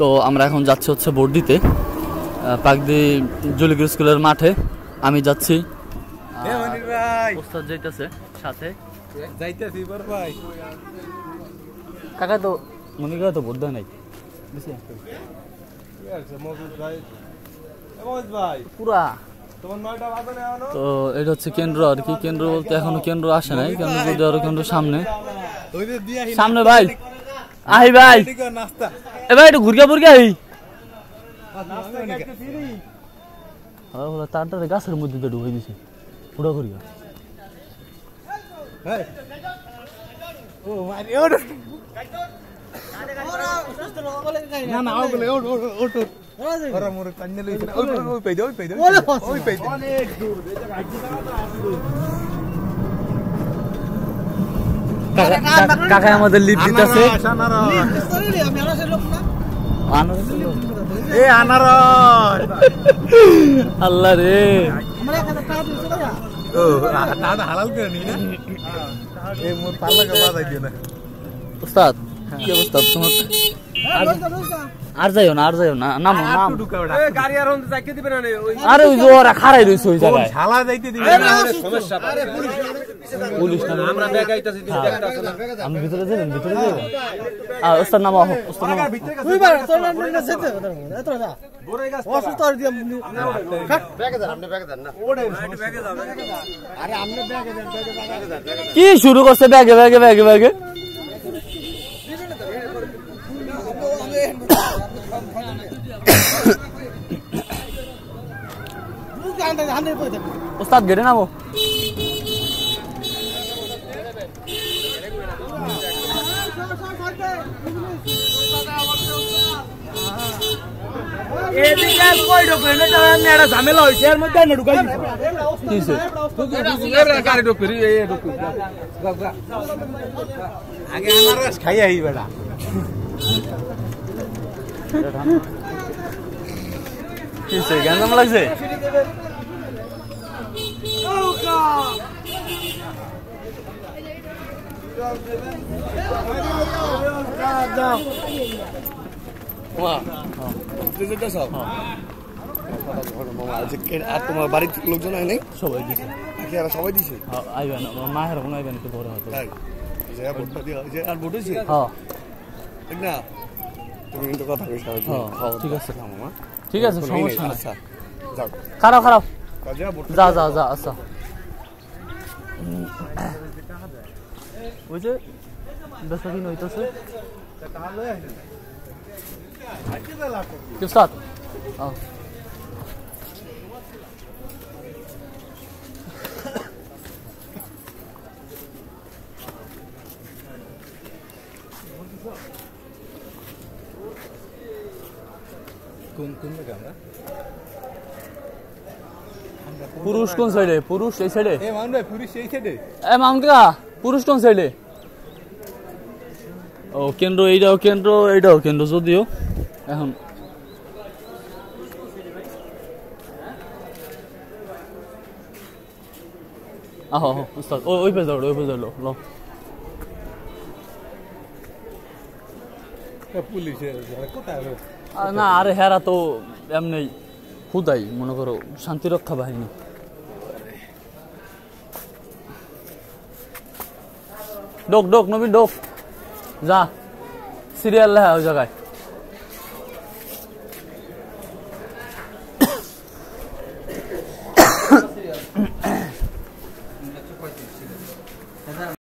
তো আমরা এখন যাচ্ছি হচ্ছে ভোট দিতে পাকদি জুলিগুর স্কুলের মাঠে। আমি যাচ্ছি, ওস্তাদ যাইতেছে সাথে। কাকা তো মনে করে তো ভোট দেয় নাই পুরা। তো এটা হচ্ছে কেন্দ্র আর কি। কেন্দ্র বলতে এখনো কেন্দ্র আসে নাই, কেন্দ্র যদি আরো কেন্দ্র সামনে সামনে ভাই আহি ভাই এ ভাই একটু ঘুরগা ফুরগা আহি। তারটা গাছের মধ্যে তো ঢুকে দিছে পুরা ঘুরগা। কাকা আমাদের লিফট দিতেছে। আল্লাহ রে উস্তাদ কি অবস্থা তোমার? আর যাইও না, আর যাইও না, নামো নাম। আরে ওই যে ওরা খাড়াই রইছে ওই জায়গায়। পুলিশ না আমরা বেগাইতাছি, আমি ভিতরে যাবেন, ভিতরে যাবেন। ওস্তাদ নামো, ওস্তাদ নামো। তুই বার তোর নাম না সেতে এত যা বড়ই গাছ অসুস্থ আর দিয়া কাট ব্যাগে যান, আপনি ব্যাগে যান না। ওড়ে ব্যাগে যাও, ব্যাগে যাও। আরে আপনি ব্যাগে যান, ব্যাগে যান। কি শুরু করছে ব্যাগে ব্যাগে ব্যাগে ব্যাগে? ওস্তাদ গেটে নামো। ঝামেলা হয়েছে এর মধ্যে ঢুকাই আগে আনারস খাই আই বেড়া। কিসে গান লাগছে? তোমার বাড়ির লোকজন হয় নাই? সবাই দিছে, সবাই দিছে। আইবেন মায়ের মনে আইবেন একটু বড় হতো আর ভোট হয়েছে ঠিক না? তুমি কিন্তু কথা কইছ। ঠিক আছে ঠিক আছে, সমস্যা নাই। যাও খারাপ খারাপ যা যা যা। আচ্ছা ওই যে বেসা কিন হইতেছে উস্তাদ। পুরুষ কোন সাইডে? পুরুষ এই সাইডে। পুরুষ কোন সাইডে? ও কেন্দ্র, এইটাও কেন্দ্র, এইটাও কেন্দ্র। যদিও এখন আহ উস্তাদ ওই পেজ ওই পেজ লো না। আরে হেরা তো এমনি খুদাই মনে করো শান্তিরক্ষা বাহিনী। ডোক ডোক নবীন ডোক যা সিরিয়াল ওই জায়গায়।